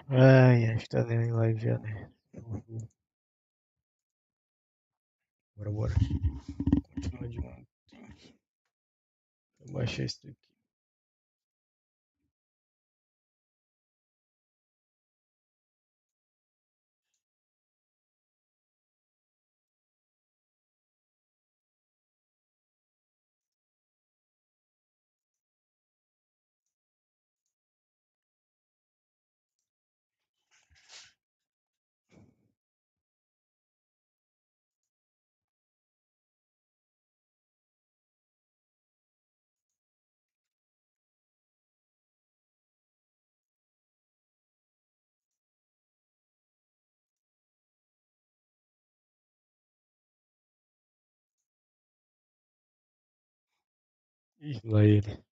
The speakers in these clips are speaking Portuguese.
Ai, está em live já, né? Bora, bora. Continua de ontem. Eu baixei isso daqui. Ih, lá ele.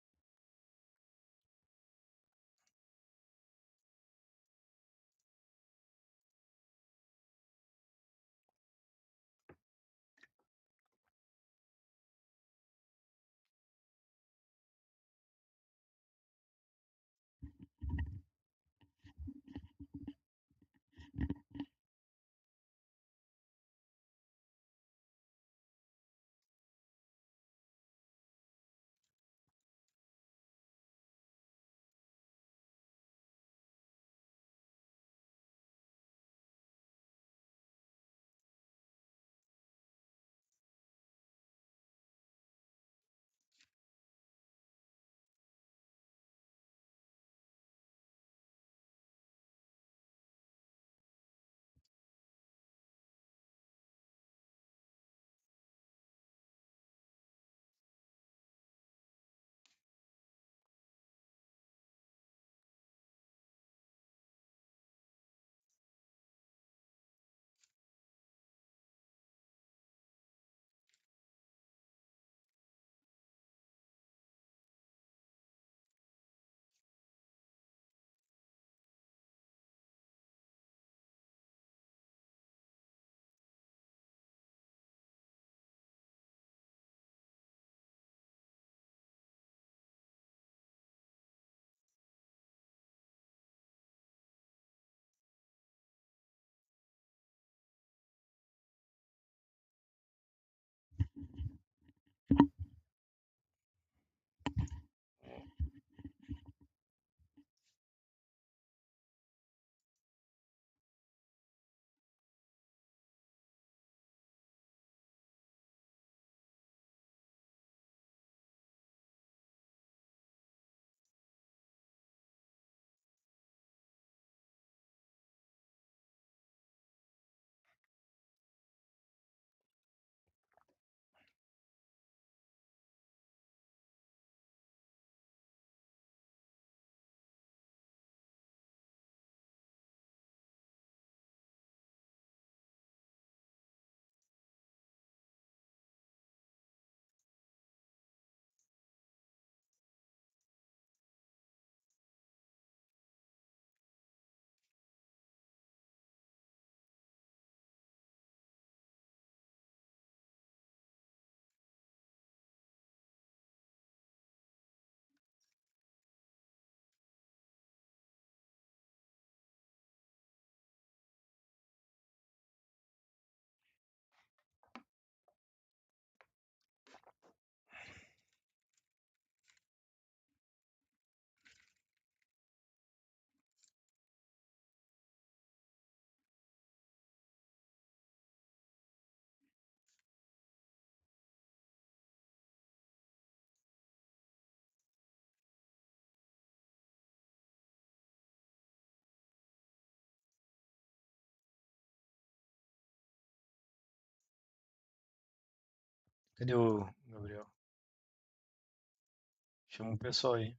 Cadê o Gabriel? Chama o pessoal aí.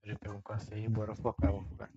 Já pegou um café e bora focar, vamos focar.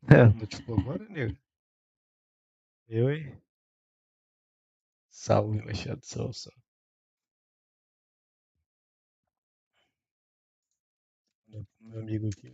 Notificou agora, nego? Eu, hein? Salve, Machado de Salsa. Meu amigo aqui.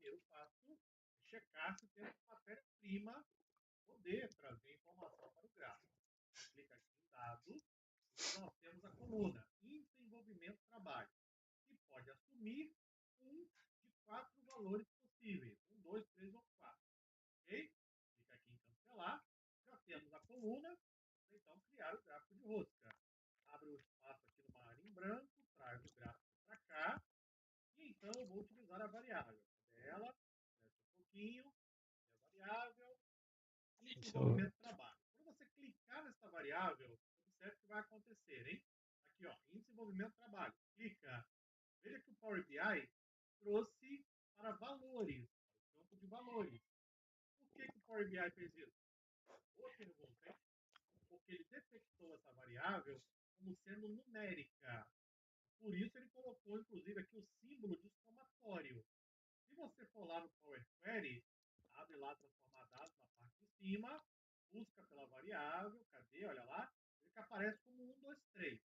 Eu faço checar se temos matéria-prima poder trazer informação para o gráfico. Clica aqui em dados e nós temos a coluna desenvolvimento trabalho, que pode assumir um de quatro valores possíveis, um, dois, três ou quatro, ok? Clica aqui em cancelar, já temos a coluna, então criar o gráfico de rosca. Abre o espaço aqui numa área em branco, traz o gráfico para cá, e então eu vou utilizar a variável dela, um pouquinho, é a variável, e Isso, desenvolvimento de trabalho. Quando você clicar nessa variável, observe o que vai acontecer, hein? Aqui, ó, em desenvolvimento de trabalho. Clica. Veja que o Power BI trouxe para valores, para o campo de valores. Por que o Power BI fez isso? Boa pergunta, hein? Porque ele detectou essa variável como sendo numérica. Por isso ele colocou, inclusive, aqui o símbolo de somatório. Se você for lá no Power Query, abre lá transformar dados na parte de cima, busca pela variável, cadê? Olha lá, ele que aparece como 1, 2, 3.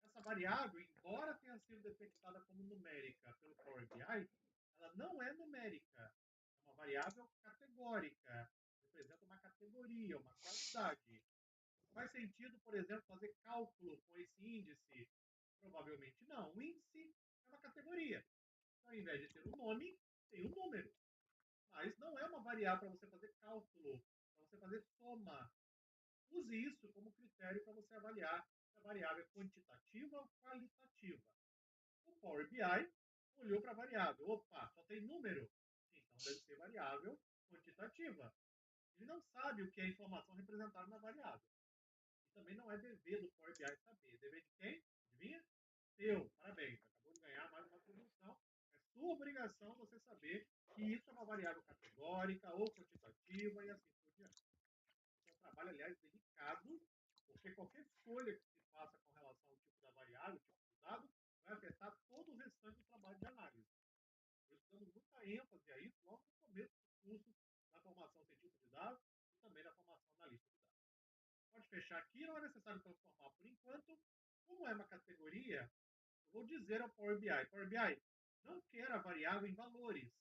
Essa variável, embora tenha sido detectada como numérica pelo Power BI, ela não é numérica. É uma variável categórica. Representa uma categoria, uma qualidade. Faz sentido, por exemplo, fazer cálculo com esse índice? Provavelmente não. O índice é uma categoria. Então, ao invés de ter um nome, tem um número. Mas não é uma variável para você fazer cálculo, para você fazer soma. Use isso como critério para você avaliar se a variável é quantitativa ou qualitativa. O Power BI olhou para a variável. Opa, só tem número? Então deve ser variável quantitativa. Ele não sabe o que é a informação representada na variável. E também não é dever do Power BI saber. Dever de quem? Adivinha? Seu. Parabéns. Acabou de ganhar mais uma atribuição. É sua obrigação você saber que isso é uma variável categórica ou quantitativa e assim por diante. É um trabalho, aliás, delicado, porque qualquer escolha que se faça com relação ao tipo da variável, tipo do dado, vai afetar todo o restante do trabalho de análise. Por isso, damos muita ênfase a isso logo no começo do curso da formação científica de dados e também da formação analista de dados. Pode fechar aqui, não é necessário transformar por enquanto. Como é uma categoria, eu vou dizer ao Power BI, Power BI, não quero a variável em valores,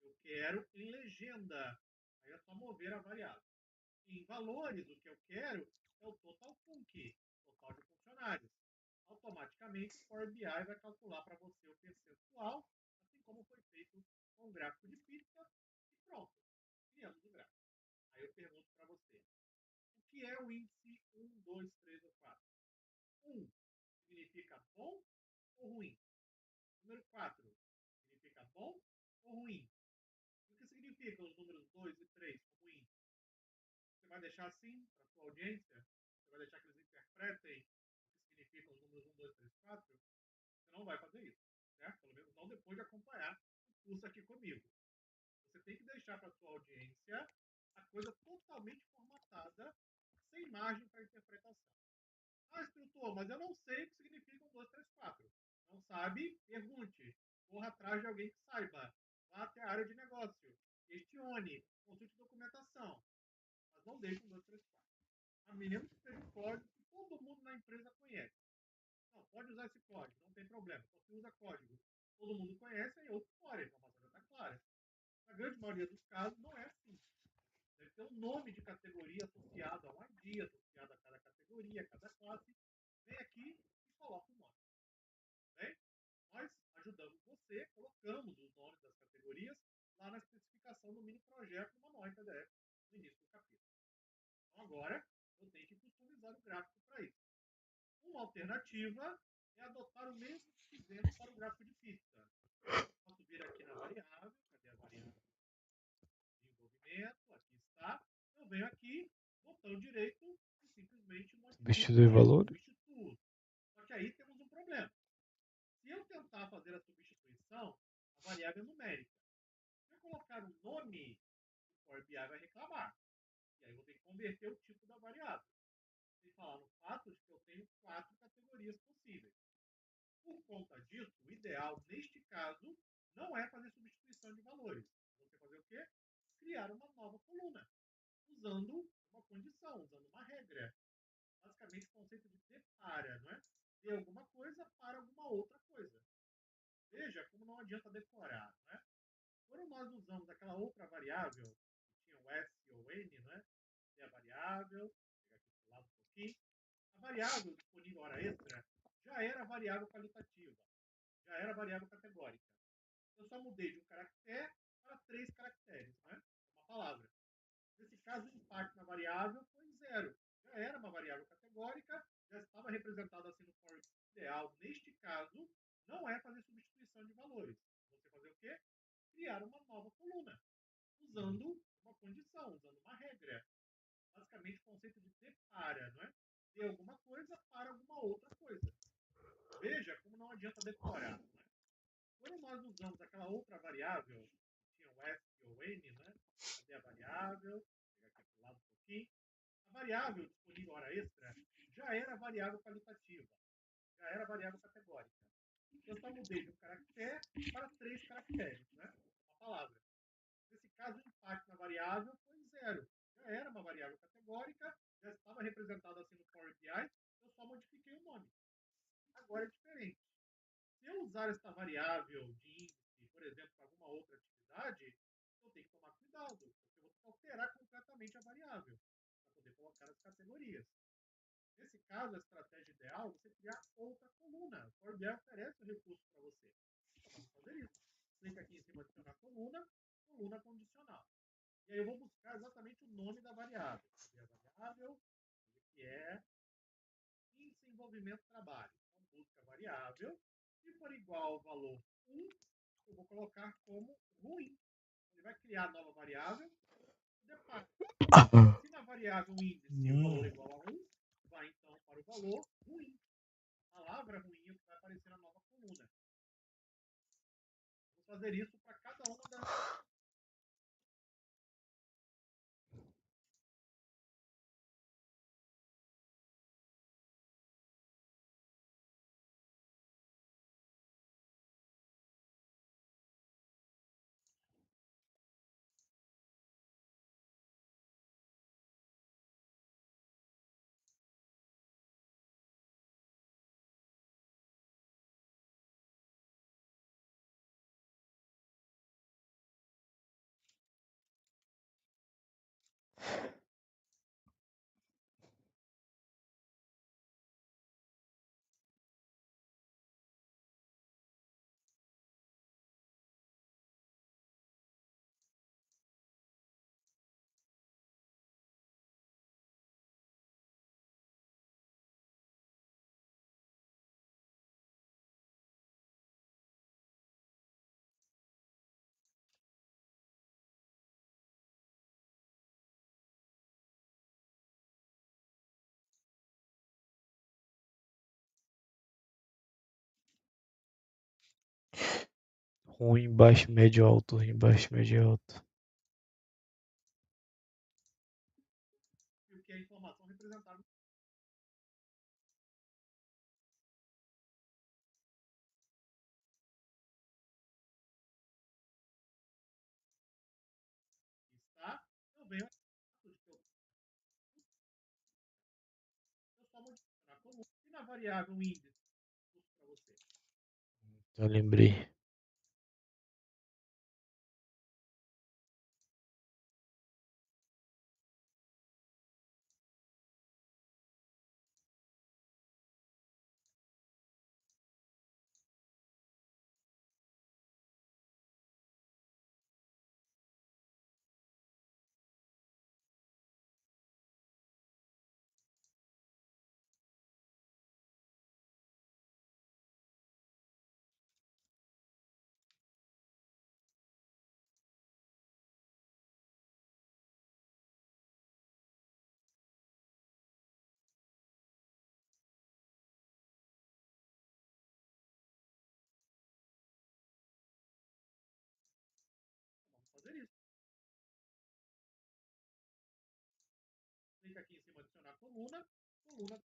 eu quero em legenda. Aí é só mover a variável. Em valores, o que eu quero é o total func, total de funcionários. Automaticamente, o Power BI vai calcular para você o percentual, assim como foi feito com o gráfico de pizza, e pronto, criamos o gráfico. Aí eu pergunto para você, o que é o índice 1, 2, 3 ou 4? 1 significa bom ou ruim? Número 4 significa bom ou ruim? O que significam os números 2 e 3 como índice? Você vai deixar assim para a sua audiência? Você vai deixar que eles interpretem o que significam os números 1, 2, 3, 4? Você não vai fazer isso, certo? Pelo menos não depois de acompanhar o curso aqui comigo. Você tem que deixar para a sua audiência a coisa totalmente formatada, sem margem para interpretação. Ah, instrutor, mas eu não sei o que significa 1, 2, 3, 4. Não sabe? Pergunte. Corra atrás de alguém que saiba. Vá até a área de negócio. Questione. Consulte documentação. Mas não deixe 1, 2, 3, 4. A menos que seja um código que todo mundo na empresa conhece. Não, pode usar esse código, não tem problema. Então, se usa código, todo mundo conhece, aí é outra história, a informação já está clara. Na grande maioria dos casos, não é assim. Deve ter um nome de categoria associado a um ID, associado a cada categoria, a cada classe. Vem aqui e coloca o nome. Bem? Nós ajudamos você, colocamos os nomes das categorias lá na especificação do mini projeto no manual em PDF, no início do capítulo. Então, agora, eu tenho que customizar o gráfico para isso. Uma alternativa é adotar o mesmo que fizemos para o gráfico de pista. Posso vir aqui na variável, cadê a variável de envolvimento? Aqui está. Eu venho aqui, botão direito, e simplesmente modifico Substituir valor. substituo. Só que aí temos um problema. Se eu tentar fazer a substituição, a variável é numérica. Se eu colocar um nome, o Power BI vai reclamar. E aí eu vou ter que converter o tipo da variável. Sem falar no fato de que eu tenho 4 categorias possíveis. Por conta disso, o ideal, neste caso, não é fazer substituição de valores. Você fazer o quê? Criar uma nova coluna, usando uma condição, usando uma regra. Basicamente, o conceito de depara, não é? De alguma coisa para alguma outra coisa. Veja como não adianta decorar, não é? Quando nós usamos aquela outra variável, que tinha o S ou N, não é? Que é a variável, vou pegar aqui para o lado um pouquinho, a variável disponível hora extra já era variável qualitativa, já era variável categórica. Eu só mudei de um caractere para 3 caracteres, né? Uma palavra. Nesse caso, o impacto na variável foi 0. Já era uma variável categórica, já estava representada assim no for ideal. Neste caso, não é fazer substituição de valores. Você fazer o quê? Criar uma nova coluna, usando uma condição, usando uma regra. Basicamente, o conceito de depara, não é? De alguma coisa para alguma outra coisa. Veja como não adianta decorar, não é? Quando nós usamos aquela outra variável, que tinha o S ou o N, né? Cadê a variável? Vou pegar aqui para o lado um pouquinho. A variável disponível hora extra já era variável qualitativa, já era variável categórica. Eu só mudei de um caractere para 3 caracteres, né? Uma palavra. Nesse caso, o impacto na variável foi 0. Já era uma variável categórica. categórica, já estava representada assim no Power BI, eu só modifiquei o nome. Agora é diferente. Se eu usar esta variável de índice, por exemplo, para alguma outra atividade, eu tenho que tomar cuidado, porque eu vou alterar completamente a variável para poder colocar as categorias. Nesse caso, a estratégia ideal é você criar outra coluna. O Power BI oferece o recurso para você. Então, vamos fazer isso. Clica aqui em cima, adicionar coluna, coluna condicional. E aí eu vou buscar exatamente o nome da variável. E a variável, que é índice de envolvimento trabalho. Então, busca a variável. Se for igual ao valor 1, eu vou colocar como ruim. Ele vai criar a nova variável e depara. Se na variável índice o valor é igual a 1, vai então para o valor ruim. A palavra ruim é o que vai aparecer na nova coluna. Vamos fazer isso para cada uma das. Ruim, baixo, médio, alto, ruim, baixo, médio, alto. E o que é a informação representada. Está. Eu venho eu só modifico na coluna e na variável índice para você. Eu lembrei. Vamos fazer isso. Clica aqui em cima, adicionar coluna, coluna.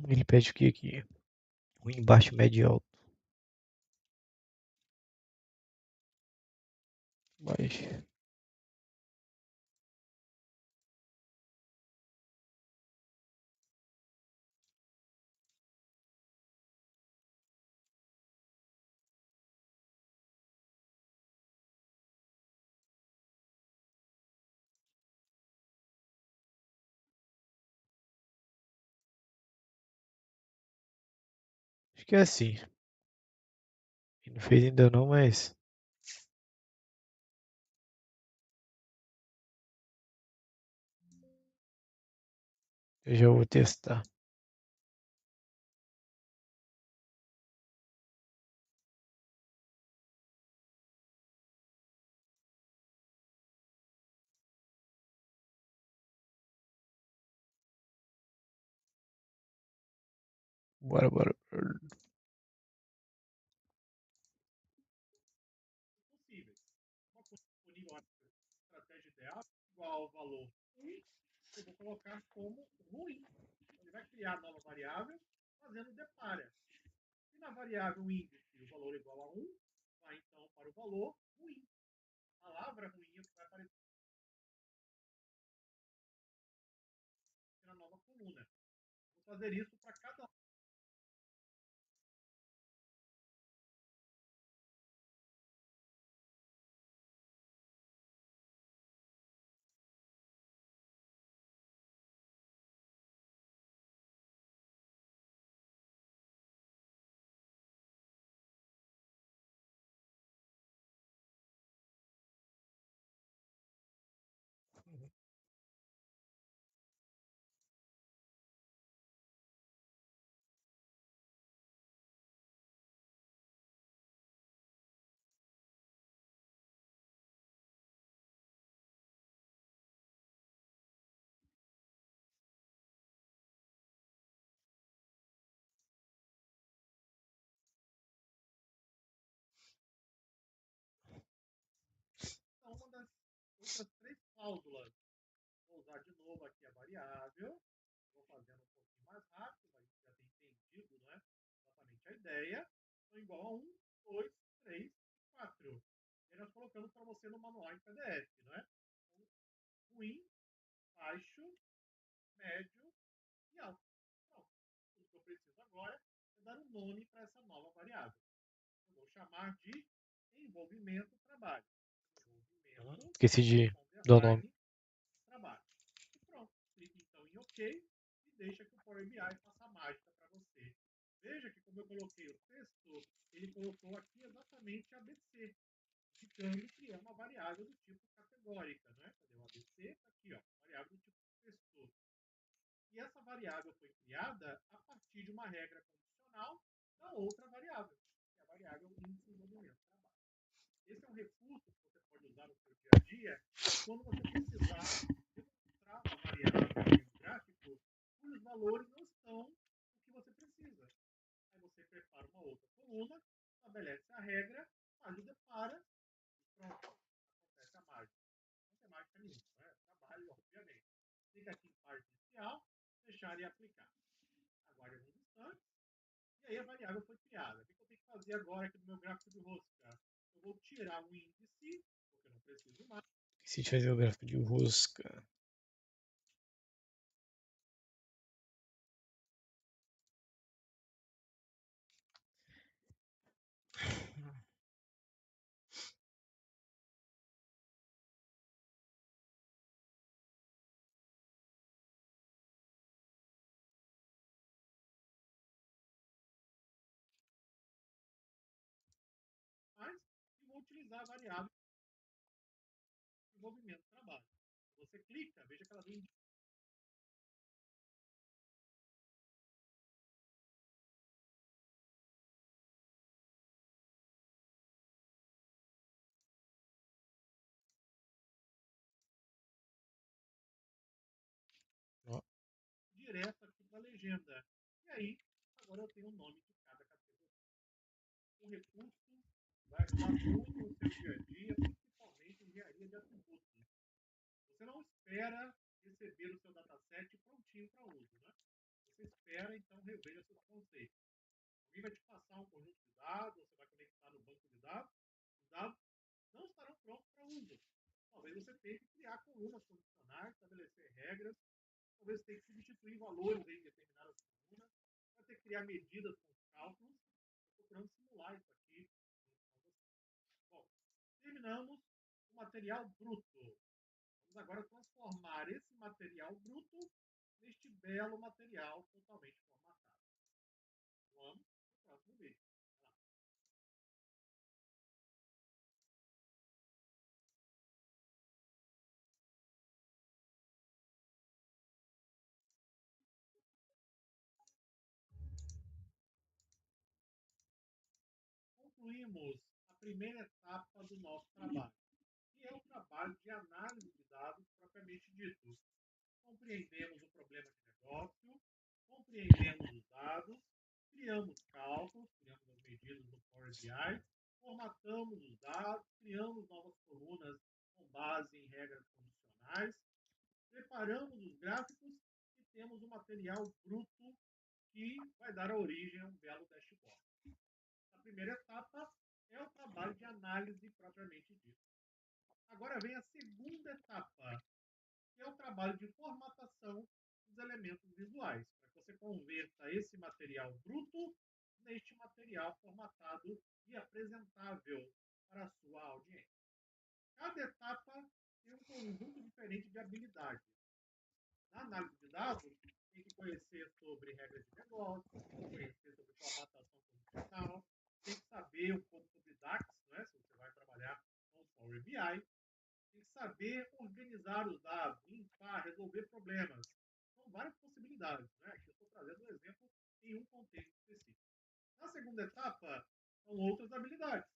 Ele pede o que aqui? Ruim, baixo, médio, alto. Vai. Acho que é assim. Não fez ainda não, mas eu já vou testar. Bora, bora. Possíveis. Uma coisa disponível, estratégia ideal, igual ao valor 1, eu vou colocar como ruim. Então, ele vai criar a nova variável fazendo depara. Se na variável índice o valor é igual a 1, vai então para o valor ruim. A palavra ruim é o que vai aparecer na nova coluna. Vou fazer isso para cada um. Então, uma das outras três cláusulas, vou usar de novo aqui a variável, vou fazendo um pouquinho mais rápido, mas já tem entendido, né? Exatamente a ideia. Então, igual a 1, 2, 3 e 4. E aí nós colocamos para você no manual em PDF, não é? Então, ruim, baixo, médio e alto. Pronto. Tudo que eu preciso agora é dar um nome para essa nova variável. Eu vou chamar de envolvimento trabalho. Envolvimento, Esqueci de dar o nome. trabalho. E pronto. Clique então em OK e deixa que o Power BI faça a mágica para você. Veja que como eu coloquei o texto, ele colocou aqui exatamente ABC, indicando que é uma variável do tipo categórica, né? Cadê o ABC? Tá aqui, ó, variável do tipo texto. E essa variável foi criada a partir de uma regra condicional da outra variável, que é a variável índice de desenvolvimento do trabalho. Esse é um recurso que você pode usar no seu dia a dia quando você precisar demonstrar uma variável em um gráfico cujos valores não estão o que você precisa. Aí você prepara uma outra coluna, estabelece a regra, faz o depara e pronto, acontece a mágica. Não tem mágica nenhuma, né? Trabalho, obviamente. Clica aqui em página inicial, fechar e aplicar. Aguarde alguns instantes. E aí a variável foi criada. O que eu tenho que fazer agora aqui no meu gráfico de rosca? Eu vou tirar o índice, porque eu não preciso mais. Esqueci de fazer o gráfico de rosca. Mas e vou utilizar a variável de desenvolvimento do trabalho. Você clica, veja que ela vem Ó, direto aqui para a legenda. E aí, agora eu tenho o nome de cada categoria. Um recurso vai ajudar muito no seu dia a dia, principalmente em engenharia de atributos. Você não espera receber o seu dataset prontinho para uso, né? Você espera, então, rever seus conceitos. Alguém vai te passar um conjunto de dados, você vai conectar no banco de dados, os dados, não estarão prontos para uso. Talvez você tenha que criar colunas condicionais, estabelecer regras, talvez tenha que substituir valores em determinadas colunas, vai ter que criar medidas com os cálculos. Estou procurando simular isso aqui. Bom, terminamos o material bruto. Vamos agora transformar esse material bruto neste belo material totalmente formatado. Vamos para o próximo vídeo. Concluímos a primeira etapa do nosso trabalho, que é o trabalho de análise de dados propriamente dito. Compreendemos o problema de negócio, compreendemos os dados, criamos cálculos, criamos as medidas no Power BI, formatamos os dados, criamos novas colunas com base em regras condicionais, preparamos os gráficos e temos o material bruto que vai dar origem a um belo dashboard. A primeira etapa é o trabalho de análise propriamente dito. Agora vem a segunda etapa, que é o trabalho de formatação dos elementos visuais, para que você converta esse material bruto neste material formatado e apresentável para a sua audiência. Cada etapa tem um conjunto diferente de habilidades. Na análise de dados, tem que conhecer sobre regras de negócio, tem que conhecer sobre formatação condicional, tem que saber um pouco sobre DAX, né, se você vai trabalhar com o Power BI, tem que saber organizar os dados, limpar, resolver problemas. São várias possibilidades. Né? Aqui eu estou trazendo um exemplo em um contexto específico. Na segunda etapa, são outras habilidades.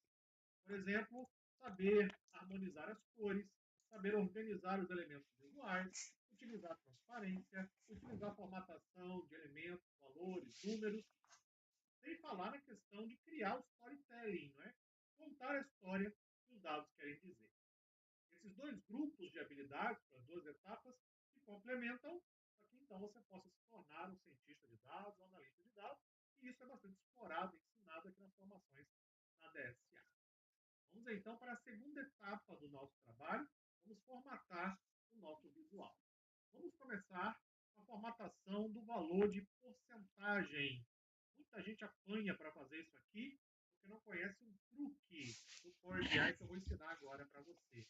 Por exemplo, saber harmonizar as cores, saber organizar os elementos visuais, utilizar transparência, utilizar formatação de elementos, valores, números, sem falar na questão de criar o storytelling, não é? Contar a história que os dados querem dizer. Esses dois grupos de habilidades, as duas etapas, se complementam para que então você possa se tornar um cientista de dados, um analista de dados, e isso é bastante explorado e ensinado aqui nas formações na DSA. Vamos então para a segunda etapa do nosso trabalho, vamos formatar o nosso visual. Vamos começar com a formatação do valor de porcentagem. Muita gente apanha para fazer isso aqui, porque não conhece um truque do Power BI que eu vou ensinar agora para você.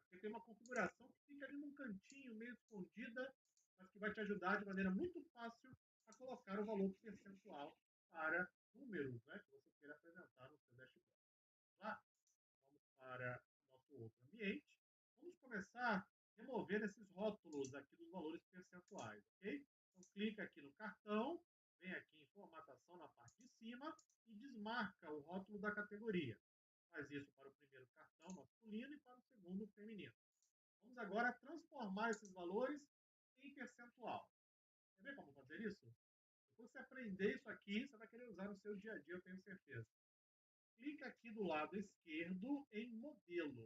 Porque tem uma configuração que fica ali num cantinho, meio escondida, mas que vai te ajudar de maneira muito fácil a colocar o valor percentual para números, né, que você queira apresentar no seu dashboard. Lá, vamos para o nosso outro ambiente. Vamos começar removendo esses rótulos aqui dos valores percentuais, ok? Então, clica aqui no cartão, vem aqui em formatação na parte de cima e desmarca o rótulo da categoria. Faz isso para o primeiro cartão masculino e para o segundo feminino. Vamos agora transformar esses valores em percentual. Quer ver como fazer isso? Depois que você aprender isso aqui, você vai querer usar no seu dia a dia, eu tenho certeza. Clica aqui do lado esquerdo em modelo.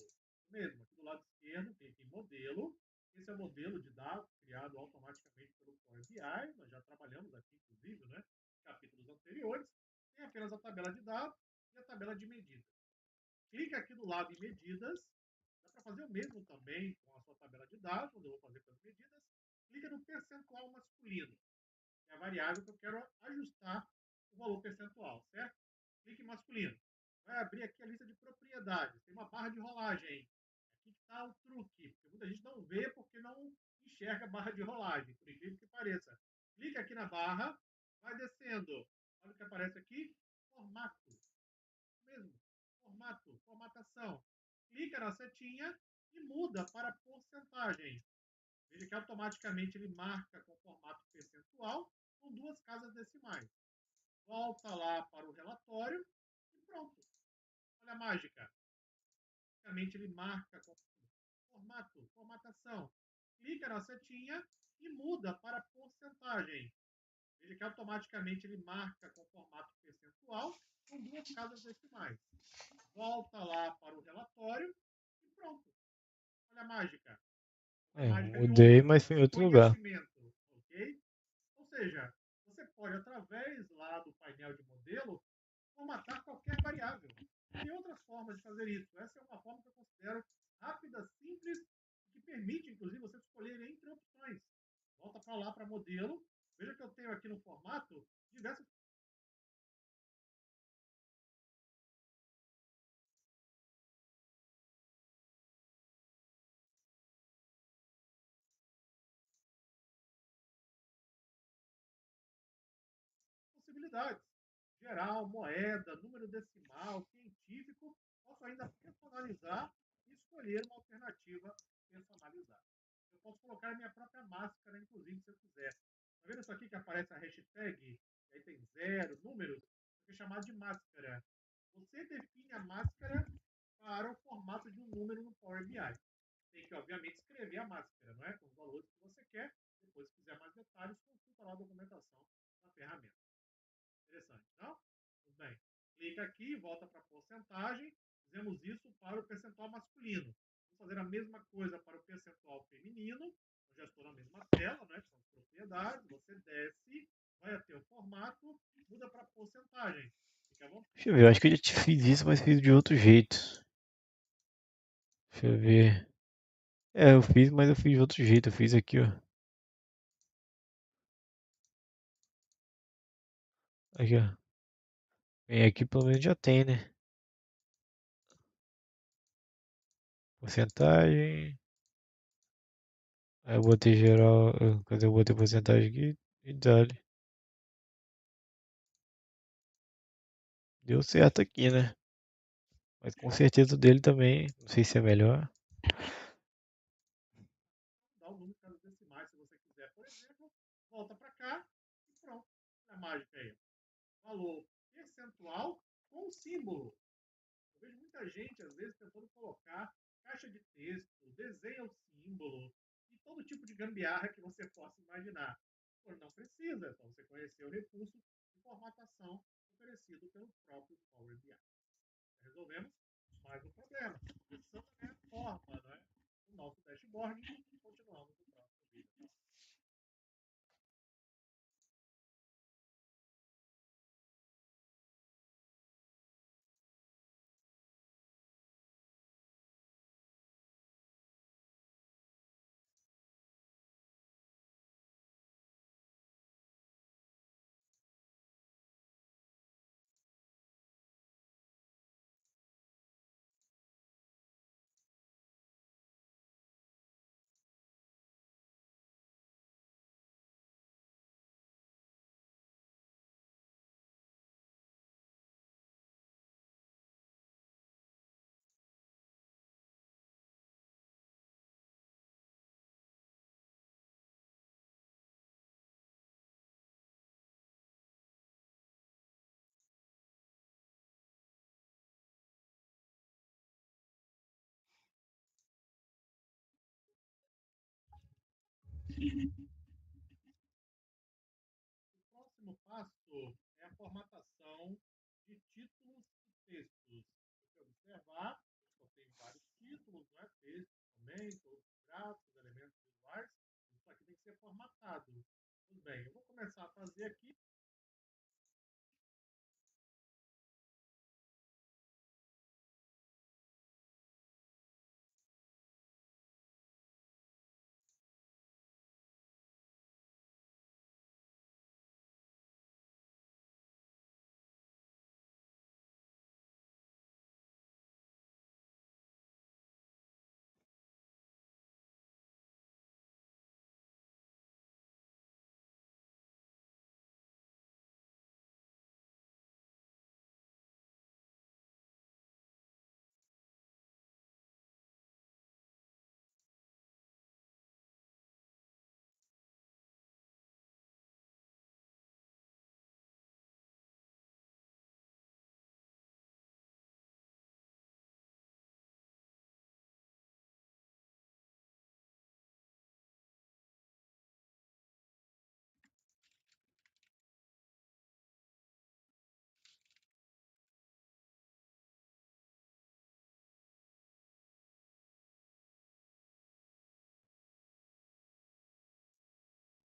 Mesmo, aqui do lado esquerdo, clica em modelo. Esse é o modelo de dados criado automaticamente pelo Power BI. Nós já trabalhamos aqui, inclusive, né, em capítulos anteriores. Tem apenas a tabela de dados e a tabela de medidas. Clica aqui do lado em medidas. Dá para fazer o mesmo também com a sua tabela de dados, onde eu vou fazer com as medidas. Clica no percentual masculino, que é a variável que eu quero ajustar o valor percentual, certo? Clique em masculino. Vai abrir aqui a lista de propriedades. Tem uma barra de rolagem. Aqui está o truque, porque muita gente não vê porque não enxerga a barra de rolagem, por incrível que pareça. Clica aqui na barra, vai descendo. Olha o que aparece aqui, formato. Mesmo, formato, formatação. Clica na setinha e muda para porcentagem. Veja que automaticamente ele marca com formato percentual com 2 casas decimais. Volta lá para o relatório e pronto. Olha a mágica. Basicamente ele marca com formato, formatação. Clica na setinha e muda para porcentagem. Veja que automaticamente ele marca com formato percentual com 2 casas decimais. Volta lá para o relatório e pronto. Olha a mágica. Mudei, mas foi em outro lugar. Okay? Ou seja, você pode, através lá do painel de modelo, formatar qualquer variável. Tem outras formas de fazer isso. Essa é uma forma que eu considero rápida, simples, que permite, inclusive, você escolher entre opções. Volta para lá para modelo. Veja que eu tenho aqui no formato diversas possibilidades. Geral, moeda, número decimal, científico. Posso ainda personalizar e escolher uma alternativa personalizada. Eu posso colocar a minha própria máscara, inclusive, se eu quiser. Está vendo isso aqui que aparece a hashtag? E aí tem zero, números? Isso é chamado de máscara. Você define a máscara para o formato de um número no Power BI. Tem que, obviamente, escrever a máscara, não é? Com os valores que você quer. Depois, se quiser mais detalhes, consulta lá a documentação da ferramenta. Interessante, não? Tudo bem. Clica aqui, volta para a porcentagem. Fizemos isso para o percentual masculino. Vamos fazer a mesma coisa para o percentual feminino. Eu já estou na mesma tela, né? Com as propriedades. Você desce, vai até o formato, muda para porcentagem. Fica à vontade. Deixa eu ver, eu acho que eu já te fiz isso, mas fiz de outro jeito. Deixa eu ver. É, eu fiz, mas eu fiz de outro jeito. Eu fiz aqui, ó. Aqui, ó. Vem aqui, pelo menos já tem, né? Porcentagem. Aí eu botei geral. Cadê eu botei porcentagem aqui? E dali. Deu certo aqui, né? Mas com certeza o dele também. Não sei se é melhor. Dá o número de casas decimais, se você quiser, por exemplo. Volta para cá e pronto. A mágica aí. Valor percentual com símbolo. Eu vejo muita gente, às vezes, tentando colocar caixa de texto, desenha o símbolo e todo tipo de gambiarra que você possa imaginar. Pô, não precisa, é só você conhecer o recurso de formatação oferecido pelo próprio Power BI. Resolvemos mais um problema. Edição também é a forma, não é? O nosso dashboard e continuamos no próximo vídeo. O próximo passo é a formatação de títulos e textos. Se você observar, eu tenho vários títulos, não é? Textos também, todos os gráficos, elementos visuais. Isso aqui tem que ser formatado. Tudo bem, eu vou começar a fazer aqui.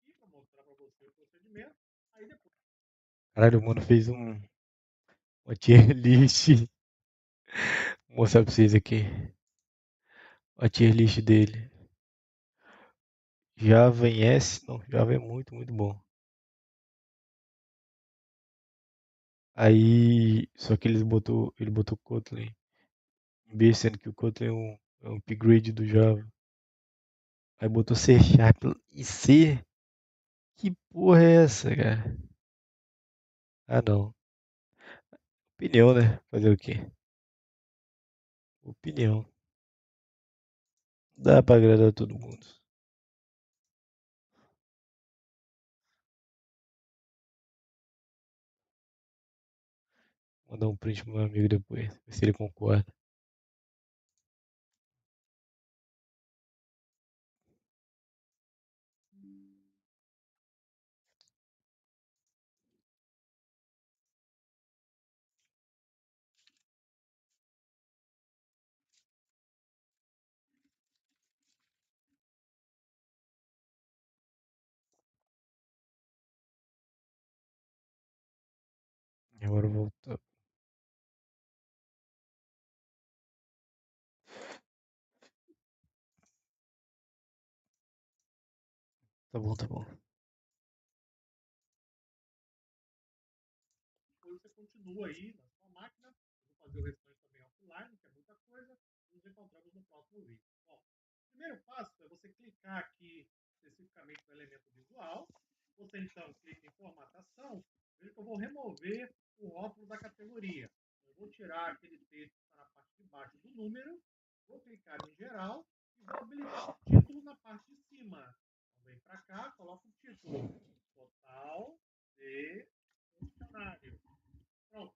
Aqui para mostrar para você o procedimento. Aí depois. Caralho, o mano fez uma tier list Vou mostrar pra vocês aqui a tier list dele. Java em S, não, Java é muito, muito bom. Aí, só que ele botou Kotlin em B, sendo que o Kotlin é um upgrade do Java. Aí botou C Sharp e C. Que porra é essa, cara? Ah, não. Opinião, né? Fazer o quê? Opinião. Dá pra agradar todo mundo. Vou mandar um print pro meu amigo depois, ver se ele concorda. Agora eu voltar. Tá bom, tá bom. Depois você continua aí na sua máquina. Eu vou fazer o restante também offline, que é muita coisa. E nos encontramos no próximo vídeo. Bom, o primeiro passo é você clicar aqui especificamente no elemento visual. Você então clica em formatação. Veja que eu vou remover o rótulo da categoria. Eu vou tirar aquele texto que está na parte de baixo do número. Vou clicar em geral e vou habilitar o título na parte de cima. Então, vem para cá, coloca o título. Total de funcionário. Pronto.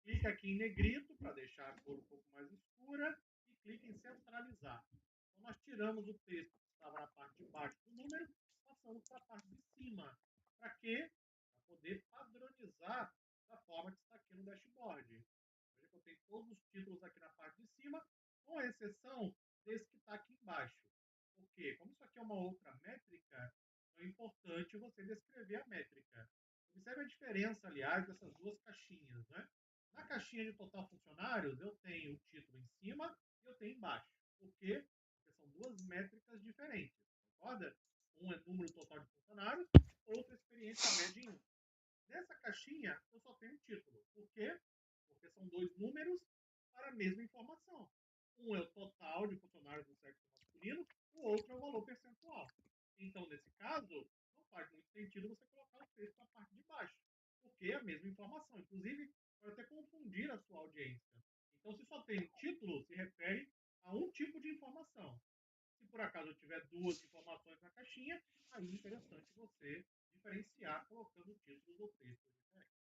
Clica aqui em negrito para deixar a cor um pouco mais escura e clica em centralizar. Então, nós tiramos o texto que estava na parte de baixo do número, passamos para a parte de cima. Para quê? Para poder padronizar da forma que está aqui no dashboard. Veja que eu tenho todos os títulos aqui na parte de cima, com exceção desse que está aqui embaixo. Por quê? Como isso aqui é uma outra métrica, é importante você descrever a métrica. Observe a diferença, aliás, dessas duas caixinhas. Né? Na caixinha de total funcionários, eu tenho o título em cima e eu tenho embaixo. Por quê? Porque são duas métricas diferentes. Concorda? Um é número total de funcionários, outro é experiência média em um. Nessa caixinha, eu só tenho o título. Por quê? Porque são dois números para a mesma informação. Um é o total de funcionários do sexo masculino, o outro é o valor percentual. Então, nesse caso, não faz muito sentido você colocar o texto na parte de baixo, porque é a mesma informação. Inclusive, pode até confundir a sua audiência. Então, se só tem um título, se refere a um tipo de informação. Se por acaso eu tiver duas informações na caixinha, aí é interessante você diferenciar colocando títulos ou textos diferentes.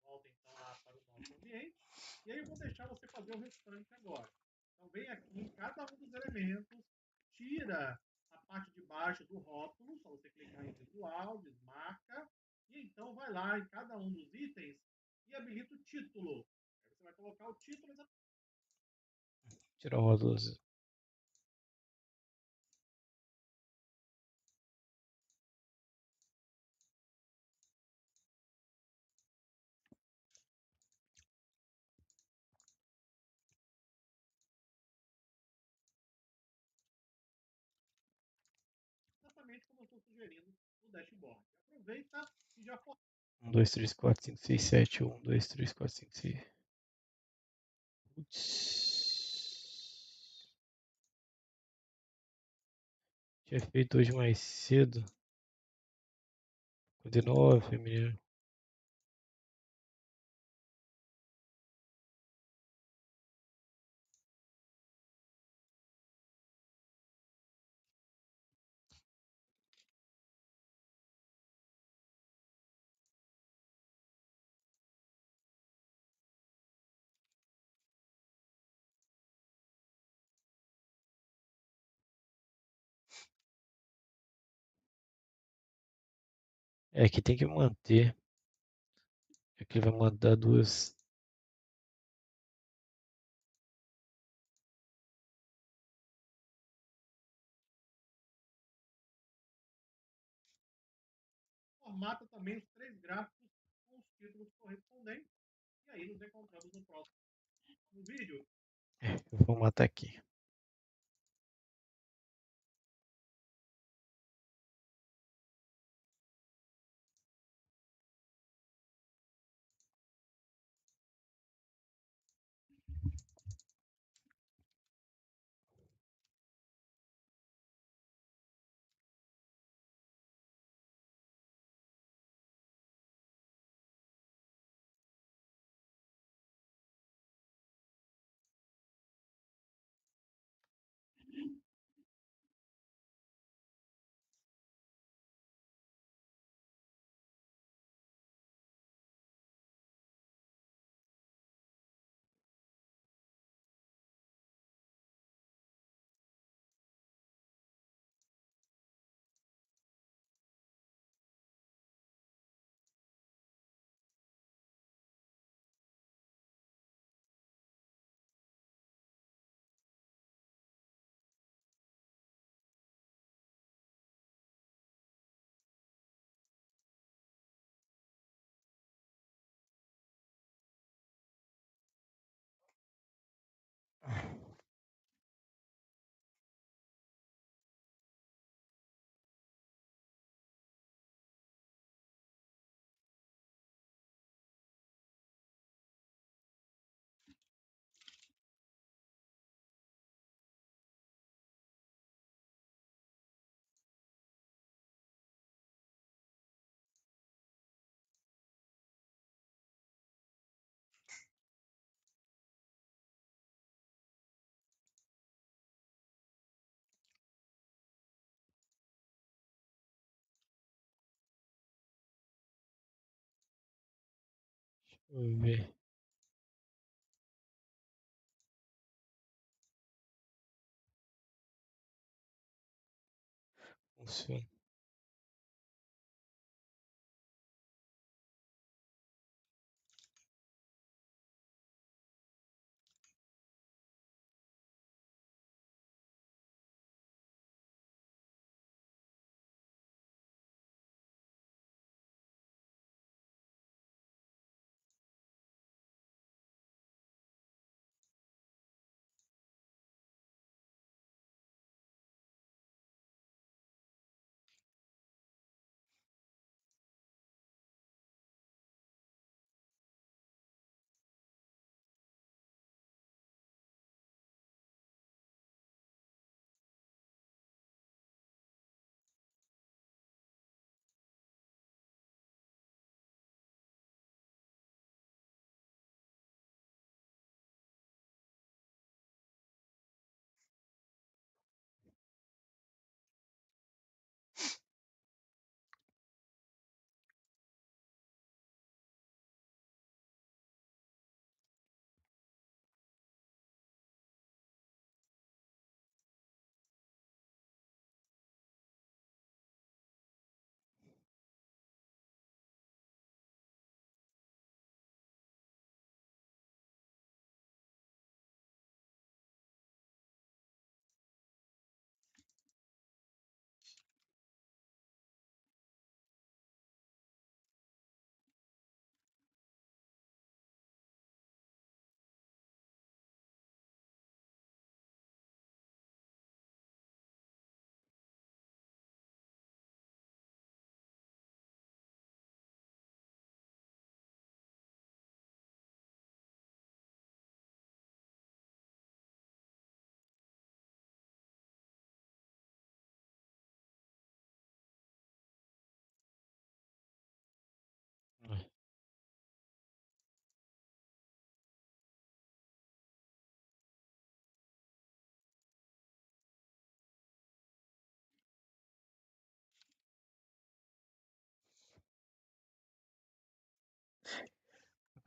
Volta então lá para o nosso ambiente. E aí eu vou deixar você fazer o restante agora. Então vem aqui em cada um dos elementos, tira a parte de baixo do rótulo, só você clicar em visual, desmarca, e então vai lá em cada um dos itens e habilita o título. Aí você vai colocar o título Tirar o rótulo. exatamente como eu estou sugerindo no dashboard. Aproveita e já 1, 2, 3, 4, 5, 6, 7. 1, 2, 3, 4, 5, 6. Putz. Tinha feito hoje mais cedo. 59, menino. É que tem que manter. Aqui vai mandar duas. formata também os três gráficos com os títulos correspondentes. E aí nos encontramos no próximo. no vídeo. Eu vou matar aqui. Deixa eu ver. Funciona.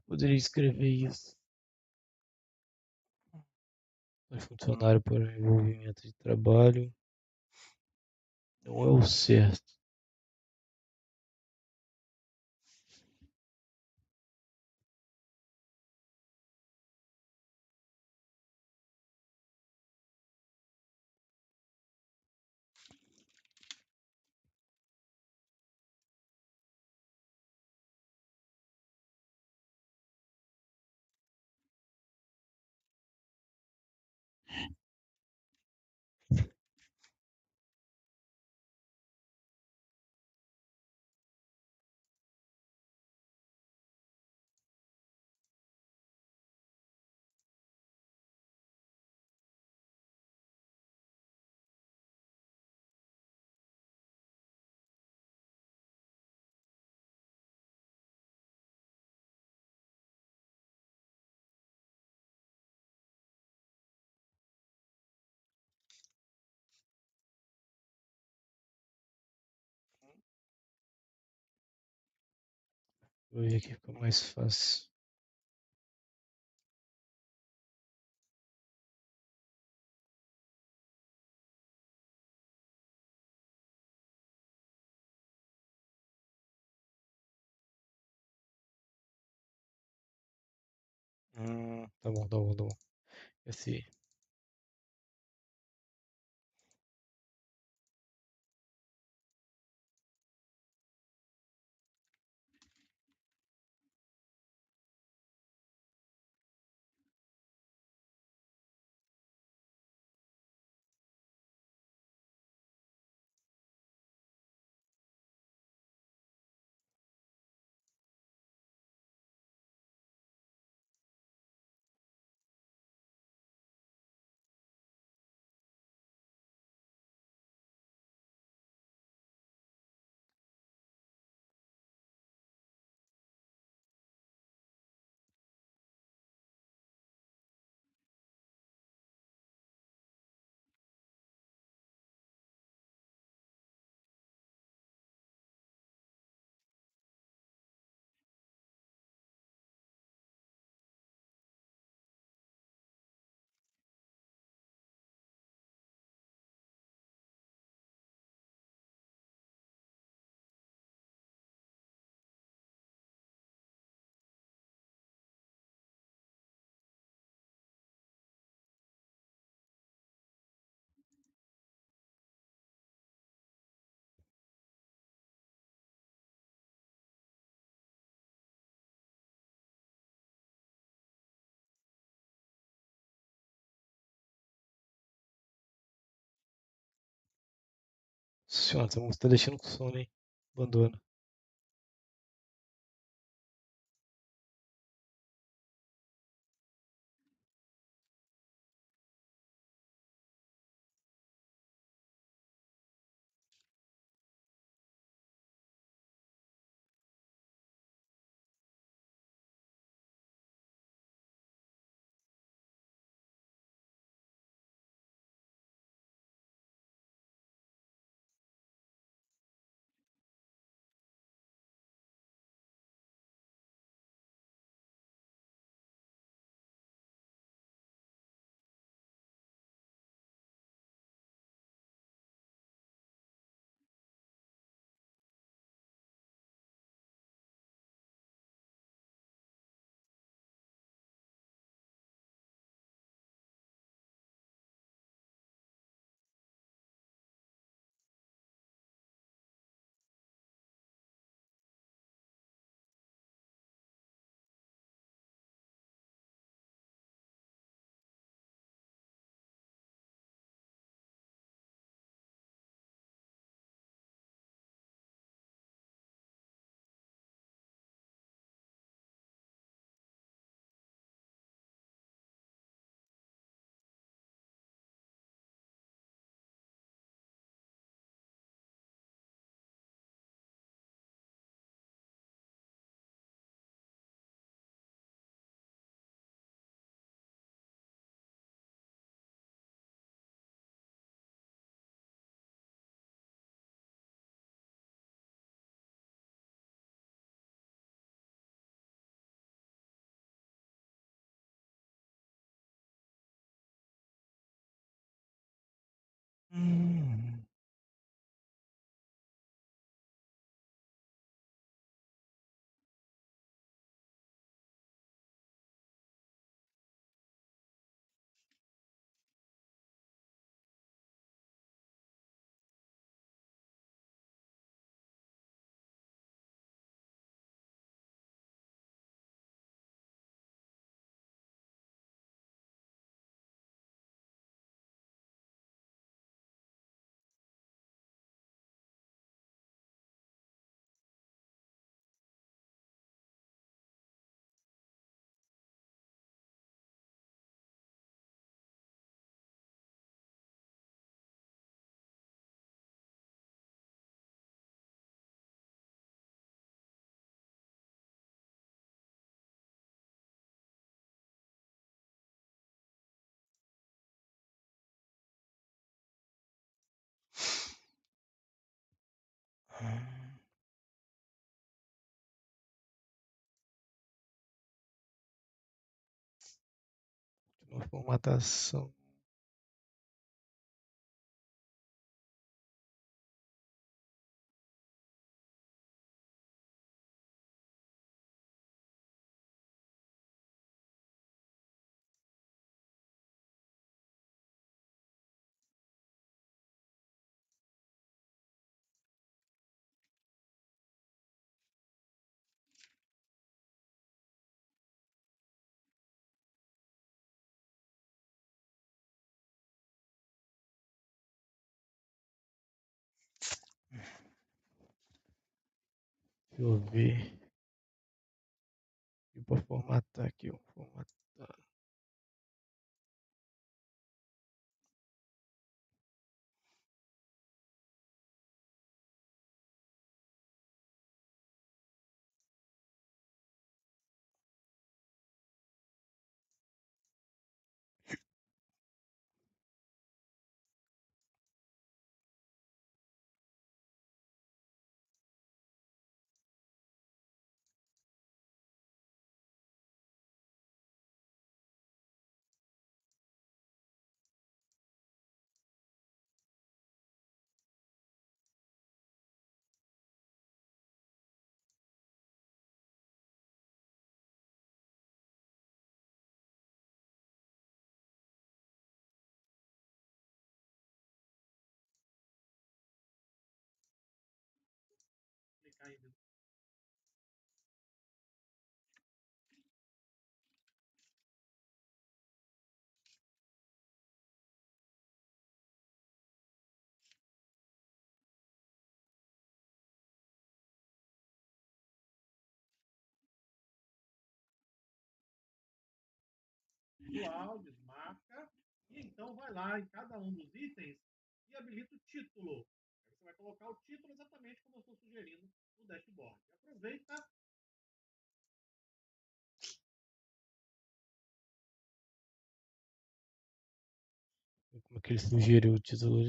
Poderia escrever isso. É funcionário para envolvimento de trabalho. Não é o certo. Vou ver aqui, fica mais fácil. Tá bom, tá bom, tá bom. Esse. Senhora, essa música tá deixando com sono, hein? Abandona. Hum. Uma formatação. Deixa eu ver. E para formatar aqui, ó. Formatar. Clicar em visual, desmarca, e então vai lá em cada um dos itens e habilita o título. Aí você vai colocar o título exatamente como eu estou sugerindo no dashboard. Aproveita. Como é que ele sugeriu o título?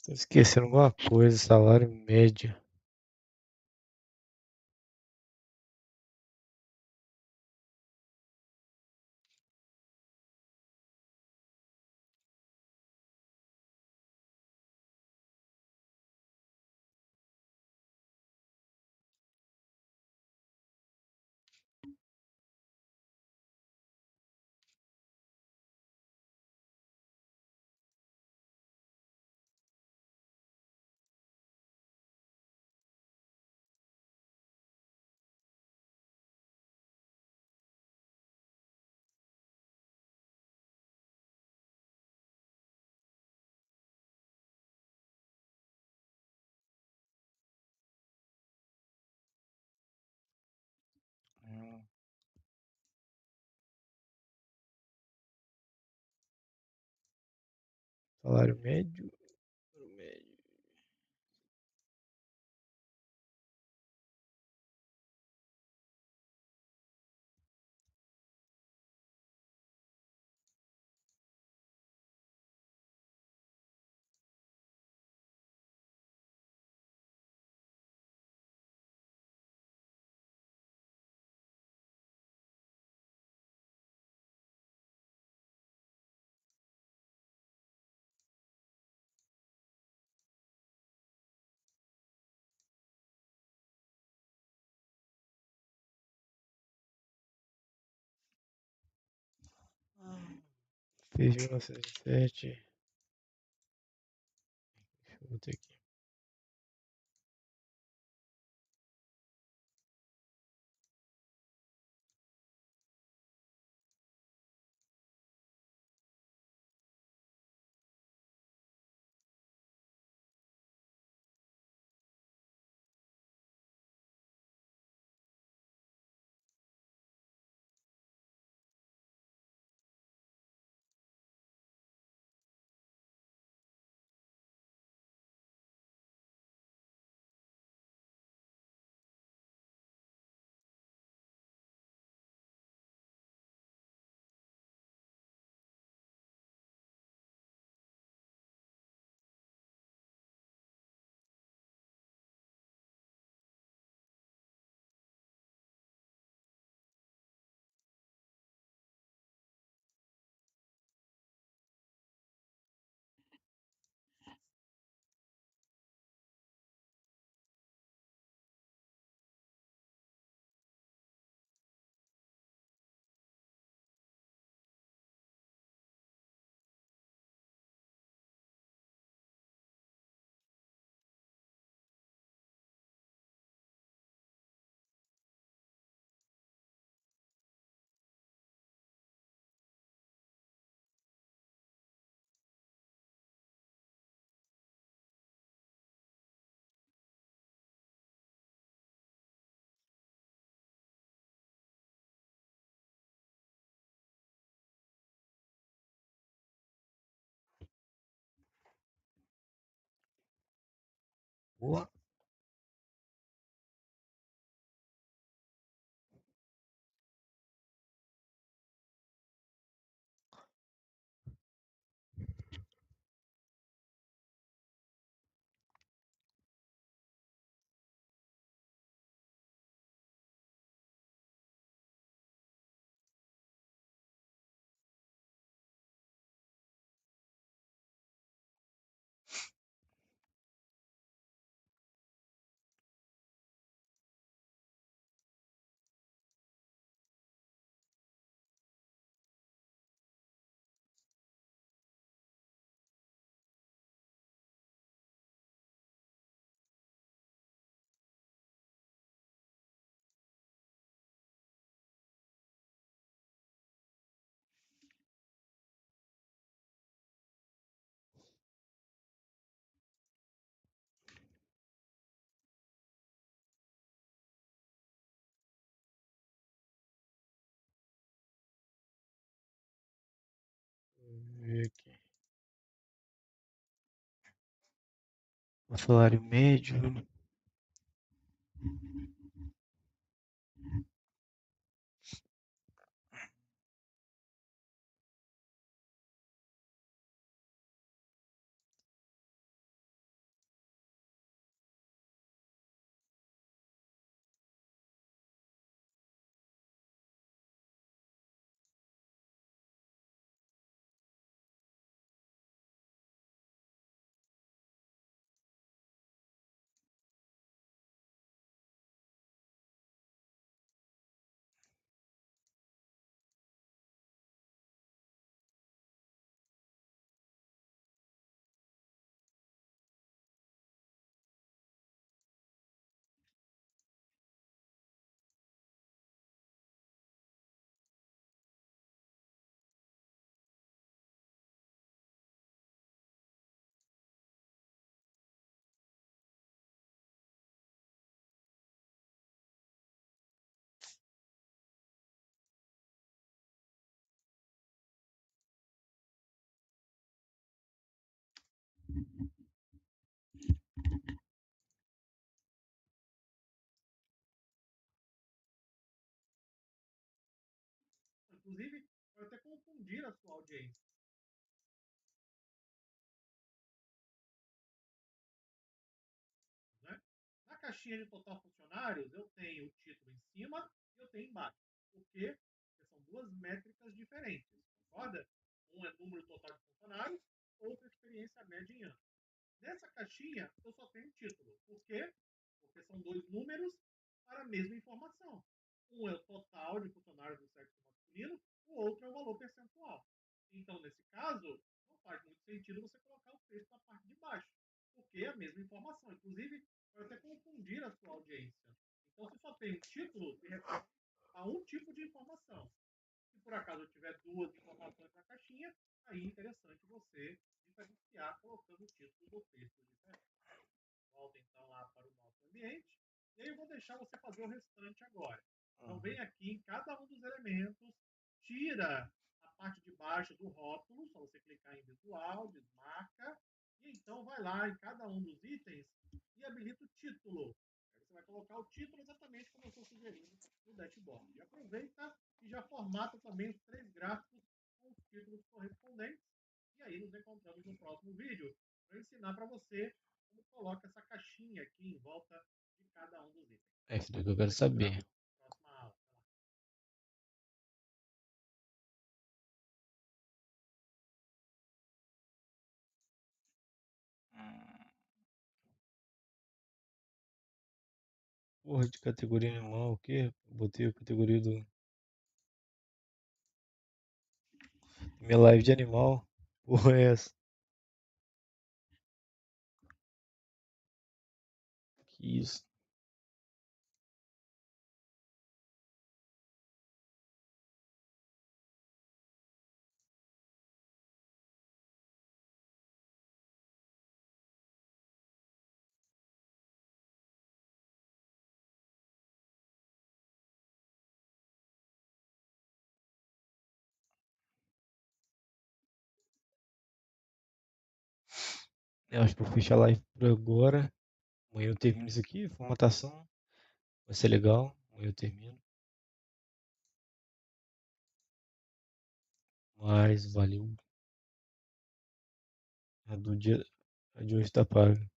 Tô esquecendo alguma coisa, salário médio. Hum, Salário médio. 6.907. Deixa eu botar aqui. Boa. Vamos ver aqui. O salário médio. Inclusive, pode até confundir a sua audiência. Né? Na caixinha de total funcionários, eu tenho o título em cima e eu tenho embaixo. Por quê? Porque são duas métricas diferentes. Concorda? Um é número total de funcionários, outro é experiência média em anos. Nessa caixinha, eu só tenho título. Por quê? Porque são dois números para a mesma informação. Um é o total de funcionários do sexo masculino, o outro é o valor percentual. Então, nesse caso, não faz muito sentido você colocar o texto na parte de baixo, porque é a mesma informação. Inclusive, pode até confundir a sua audiência. Então, se só tem um título, se refere a um tipo de informação. Se por acaso eu tiver duas informações na caixinha, aí é interessante você diferenciar colocando títulos ou textos diferentes. Volta então lá para o nosso ambiente. E aí eu vou deixar você fazer o restante agora. Então vem aqui em cada um dos elementos, tira a parte de baixo do rótulo, só você clicar em visual, desmarca, e então vai lá em cada um dos itens e habilita o título. Aí você vai colocar o título exatamente como eu estou sugerindo no dashboard. E aproveita e já formata também os três gráficos com os títulos correspondentes. E aí nos encontramos no próximo vídeo para ensinar para você como coloca essa caixinha aqui em volta de cada um dos itens. É isso que eu quero saber. Próxima aula. Porra de categoria animal, o quê? Botei a categoria do. Minha live de animal. Porra é essa? Que isso? Eu acho que vou fechar a live por agora. Amanhã eu termino isso aqui, formatação. Vai ser legal. Amanhã eu termino. Mas valeu. A do dia. A de hoje tá paga.